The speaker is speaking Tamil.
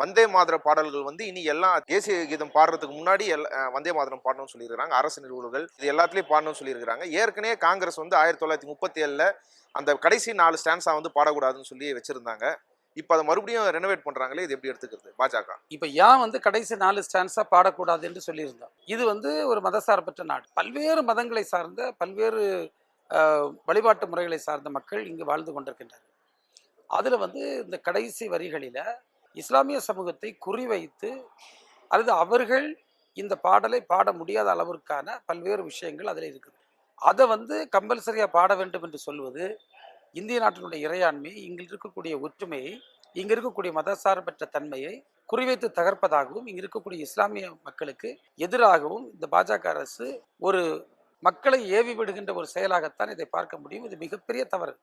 வந்தே மாதர பாடல்கள் வந்து இனி எல்லாம் தேசிய கீதம் பாடுறதுக்கு முன்னாடி வந்தே மாதரம் பாடணும்னு சொல்லியிருக்காங்க. அரசு நிறுவனங்கள் இது எல்லாத்துலயும் பாடணும்னு சொல்லியிருக்காங்க. ஏற்கனவே காங்கிரஸ் வந்து 1937ல அந்த கடைசி 4 ஸ்டான்ஸா வந்து பாடக்கூடாதுன்னு சொல்லி வச்சிருந்தாங்க. இப்ப அதை மறுபடியும் ரெனோவேட் பண்றாங்களே, இது எப்படி எடுத்துக்கிறது பாஜக? இப்ப ஏன் வந்து கடைசி 4 ஸ்டான்ஸா பாடக்கூடாது என்று சொல்லியிருந்தோம். இது வந்து ஒரு மதசார்பற்ற நாடு. பல்வேறு மதங்களை சார்ந்த பல்வேறு வழிபாட்டு முறைகளை சார்ந்த மக்கள் இங்கு வாழ்ந்து கொண்டிருக்கின்றனர். அதுல வந்து இந்த கடைசி வரிகளில இஸ்லாமிய சமூகத்தை குறிவைத்து அல்லது அவர்கள் இந்த பாடலை பாட முடியாத அளவிற்கான பல்வேறு விஷயங்கள் அதில் இருக்குது. அதை வந்து கம்பல்சரியா பாட வேண்டும் என்று சொல்வது இந்திய நாட்டினுடைய இறையாண்மை, இங்கு இருக்கக்கூடிய ஒற்றுமையை, இங்க இருக்கக்கூடிய மதசார்பற்ற தன்மையை குறிவைத்து தகர்ப்பதாகவும், இங்க இருக்கக்கூடிய இஸ்லாமிய மக்களுக்கு எதிராகவும் இந்த பாஜக அரசு ஒரு மக்களை ஏவி விடுகின்ற ஒரு செயலாகத்தான் இதை பார்க்க முடியும். இது மிகப்பெரிய தவறு.